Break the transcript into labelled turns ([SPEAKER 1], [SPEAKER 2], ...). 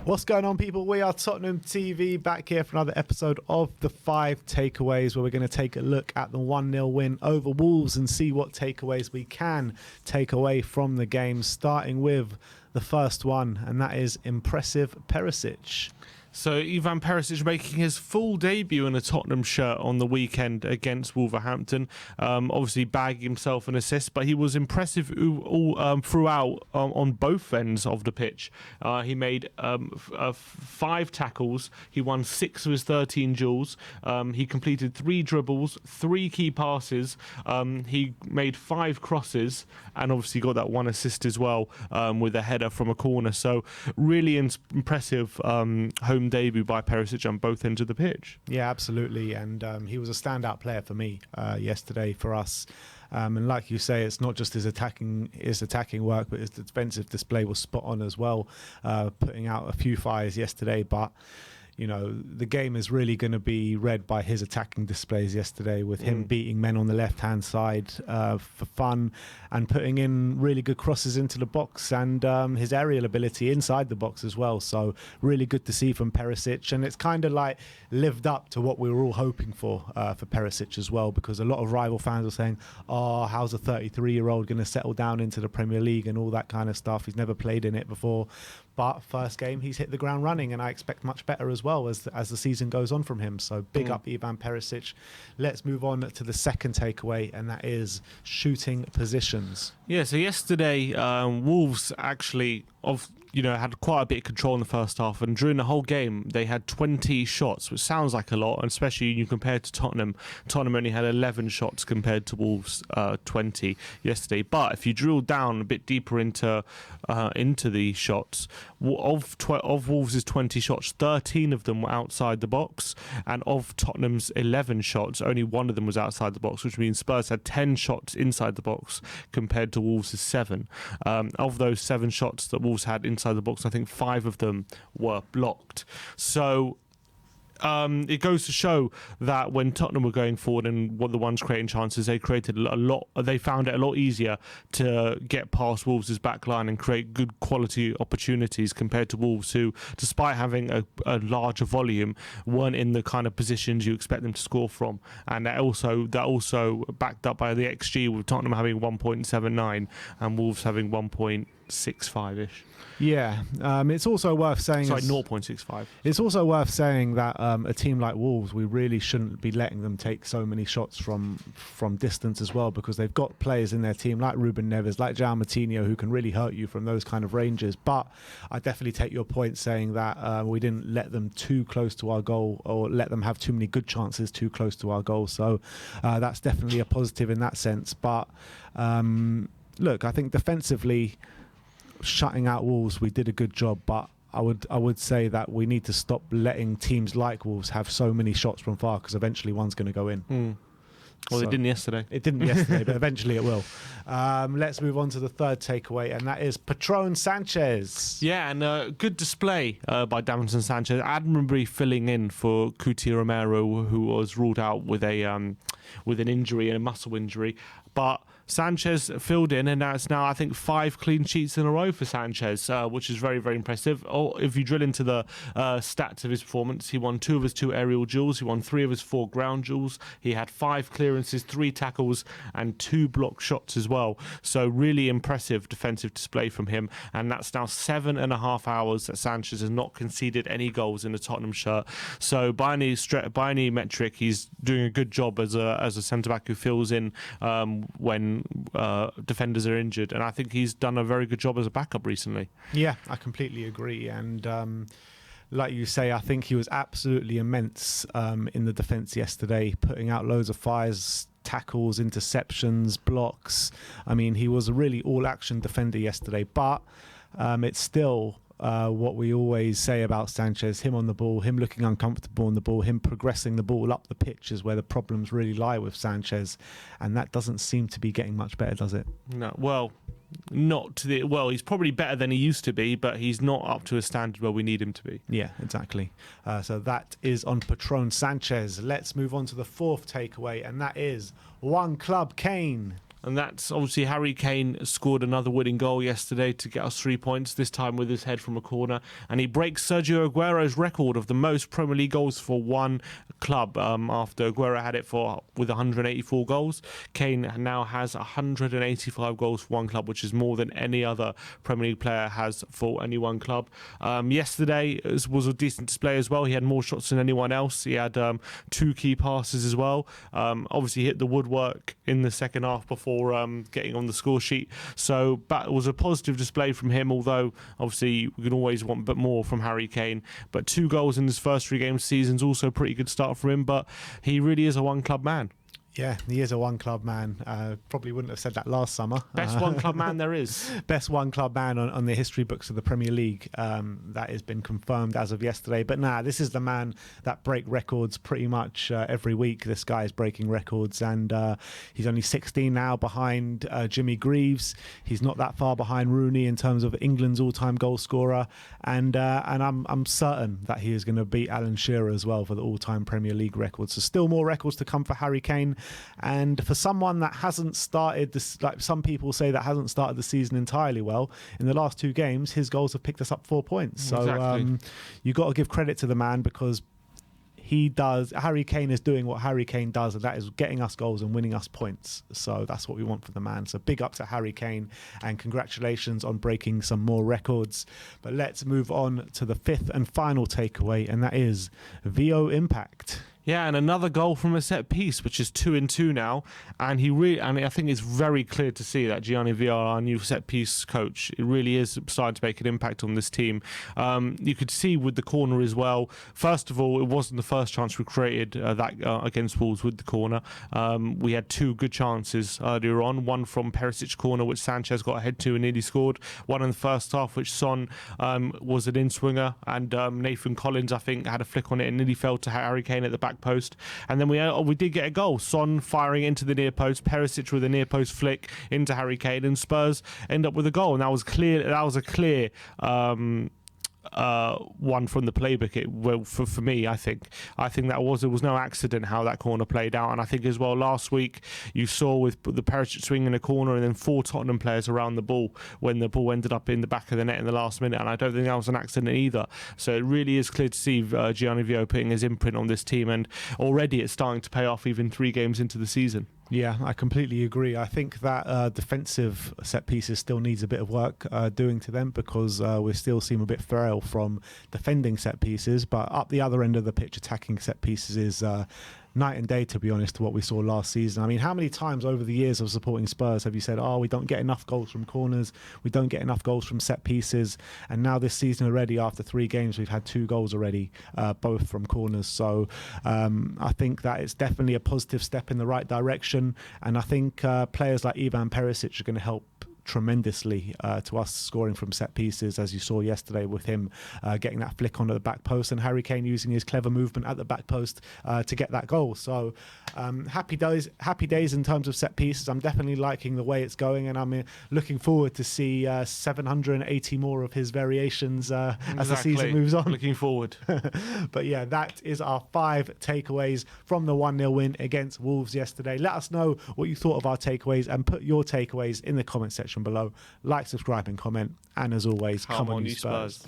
[SPEAKER 1] What's going on, people? We are Tottenham TV, back here for another episode of the 5 takeaways, where we're going to take a look at the 1-0 win over Wolves and see what takeaways we can take away from the game, starting with the first one, and that is impressive PERISIC.
[SPEAKER 2] So Ivan Perisic making his full debut in a Tottenham shirt on the weekend against Wolverhampton. Obviously bagging himself an assist, but he was impressive throughout on both ends of the pitch. He made 5 tackles. He won 6 of his 13 duels. He completed 3 dribbles, 3 key passes. He made 5 crosses and obviously got that 1 assist as well, with a header from a corner. So really impressive home debut by Perisic on both ends of the pitch.
[SPEAKER 1] Yeah, absolutely, and he was a standout player for me yesterday for us. And like you say, it's not just his attacking work, but his defensive display was spot on as well, putting out a few fires yesterday. But you know, the game is really going to be read by his attacking displays yesterday, with him beating men on the left-hand side for fun and putting in really good crosses into the box, and his aerial ability inside the box as well. So really good to see from Perisic, and it's kind of like lived up to what we were all hoping for Perisic as well, because a lot of rival fans were saying, oh, how's a 33-year-old going to settle down into the Premier League and all that kind of stuff. He's never played in it before. But first game, he's hit the ground running, and I expect much better as well as the season goes on from him. So big up Ivan Perisic. Let's move on to the second takeaway, and that is shooting positions.
[SPEAKER 2] Yeah, so yesterday, Wolves actually had quite a bit of control in the first half, and during the whole game they had 20 shots, which sounds like a lot, and especially when you compare to Tottenham. Tottenham only had 11 shots compared to Wolves 20 yesterday. But if you drill down a bit deeper into the shots, of Wolves' 20 shots, 13 of them were outside the box, and of Tottenham's 11 shots, only 1 of them was outside the box, which means Spurs had 10 shots inside the box compared to Wolves' 7. Of those 7 shots that Wolves had inside the box, I think 5 of them were blocked. So it goes to show that when Tottenham were going forward and the ones creating chances, they created a lot. They found it a lot easier to get past Wolves' back line and create good quality opportunities compared to Wolves, who, despite having a larger volume, weren't in the kind of positions you expect them to score from. And that also backed up by the XG, with Tottenham having 1.79 and Wolves having 1.65-ish.
[SPEAKER 1] Yeah, it's also worth saying...
[SPEAKER 2] 0.65.
[SPEAKER 1] It's also worth saying that a team like Wolves, we really shouldn't be letting them take so many shots from distance as well, because they've got players in their team like Ruben Neves, like João Moutinho, who can really hurt you from those kind of ranges. But I definitely take your point saying that we didn't let them too close to our goal, or let them have too many good chances too close to our goal. So that's definitely a positive in that sense. But look, I think defensively, shutting out Wolves, we did a good job, but I would say that we need to stop letting teams like Wolves have so many shots from far, because eventually one's going to go in.
[SPEAKER 2] Well, it didn't yesterday.
[SPEAKER 1] It didn't yesterday, but eventually it will. Let's move on to the third takeaway, and that is PATRON SANCHEZ.
[SPEAKER 2] Yeah, and a good display by Davinson Sanchez, admirably filling in for Cuti Romero, who was ruled out with an injury, a muscle injury. But Sanchez filled in, and that's now, I think, 5 clean sheets in a row for Sanchez, which is very, very impressive. If you drill into the stats of his performance, he won 2 of his 2 aerial duels, he won 3 of his 4 ground duels, he had 5 clearances, 3 tackles, and 2 block shots as well. So really impressive defensive display from him, and that's now 7.5 hours that Sanchez has not conceded any goals in the Tottenham shirt. So by any metric, he's doing a good job as a centre-back who fills in when defenders are injured, and I think he's done a very good job as a backup recently.
[SPEAKER 1] Yeah, I completely agree, and like you say, I think he was absolutely immense in the defence yesterday, putting out loads of fires, tackles, interceptions, blocks. I mean, he was a really all-action defender yesterday, but it's still what we always say about Sanchez, him on the ball, him looking uncomfortable on the ball, him progressing the ball up the pitch is where the problems really lie with Sanchez, and that doesn't seem to be getting much better, does it?
[SPEAKER 2] No, well, he's probably better than he used to be, but he's not up to a standard where we need him to be.
[SPEAKER 1] Yeah, exactly. So that is on PATRON SANCHEZ. Let's move on to the fourth takeaway, and that is One Club KANE.
[SPEAKER 2] And that's obviously Harry Kane scored another winning goal yesterday to get us 3 points, this time with his head from a corner. And he breaks Sergio Aguero's record of the most Premier League goals for one club. After Aguero had it with 184 goals, Kane now has 185 goals for one club, which is more than any other Premier League player has for any one club. Yesterday was a decent display as well. He had more shots than anyone else. He had 2 key passes as well. Obviously hit the woodwork in the second half before getting on the score sheet. So that was a positive display from him, although obviously we can always want a bit more from Harry Kane. But 2 goals in his first 3 games season is also a pretty good start for him, but he really is a one-club man.
[SPEAKER 1] Yeah, he is a one-club man. Probably wouldn't have said that last summer.
[SPEAKER 2] Best one-club man there is.
[SPEAKER 1] Best one-club man on the history books of the Premier League. That has been confirmed as of yesterday. But this is the man that break records pretty much every week. This guy is breaking records, and he's only 16 now behind Jimmy Greaves. He's not that far behind Rooney in terms of England's all-time goal scorer. And I'm certain that he is going to beat Alan Shearer as well for the all-time Premier League records. So still more records to come for Harry Kane. And for someone that hasn't started this, like some people say, that hasn't started the season entirely well, in the last 2 games, his goals have picked us up 4 points. So
[SPEAKER 2] exactly.
[SPEAKER 1] You got to give credit to the man, because Harry Kane is doing what Harry Kane does, and that is getting us goals and winning us points. So that's what we want for the man. So big up to Harry Kane, and congratulations on breaking some more records. But let's move on to the 5th and final takeaway, and that is VO impact.
[SPEAKER 2] Yeah, and another goal from a set piece, which is 2-2 now. And I think it's very clear to see that Gianni Villar, our new set piece coach, it really is starting to make an impact on this team. You could see with the corner as well. First of all, it wasn't the first chance we created against Wolves with the corner. We had 2 good chances earlier on. One from PERISIC corner, which Sanchez got ahead to and nearly scored. One in the first half, which Son was an in-swinger. And Nathan Collins, I think, had a flick on it and nearly fell to Harry Kane at the back post. And then we did get a goal. Son firing into the near post, Perisic with a near post flick into Harry Kane, and Spurs end up with a goal. And that was clear. That was a clear one from the playbook. For me, I think that it was no accident how that corner played out. And I think as well last week you saw with the Perisic swing in a corner and then 4 Tottenham players around the ball when the ball ended up in the back of the net in the last minute, and I don't think that was an accident either. So it really is clear to see Gianni Villar putting his imprint on this team, and already it's starting to pay off even 3 games into the season.
[SPEAKER 1] Yeah, I completely agree. I think that defensive set pieces still needs a bit of work doing to them, because we still seem a bit frail from defending set pieces. But up the other end of the pitch, attacking set pieces is night and day, to be honest, to what we saw last season. I mean, how many times over the years of supporting Spurs have you said, we don't get enough goals from corners, we don't get enough goals from set pieces? And now this season already, after 3 games, we've had 2 goals already, both from corners. So I think that it's definitely a positive step in the right direction. And I think players like Ivan Perisic are going to help tremendously to us scoring from set pieces, as you saw yesterday with him getting that flick onto the back post, and Harry Kane using his clever movement at the back post to get that goal. So happy days in terms of set pieces. I'm definitely liking the way it's going, and I'm looking forward to see 780 more of his variations as the season moves on.
[SPEAKER 2] Looking forward.
[SPEAKER 1] But yeah, that is our 5 takeaways from the 1-0 win against Wolves yesterday. Let us know what you thought of our takeaways, and put your takeaways in the comment section below. Like, subscribe and comment, and as always, come on you Spurs.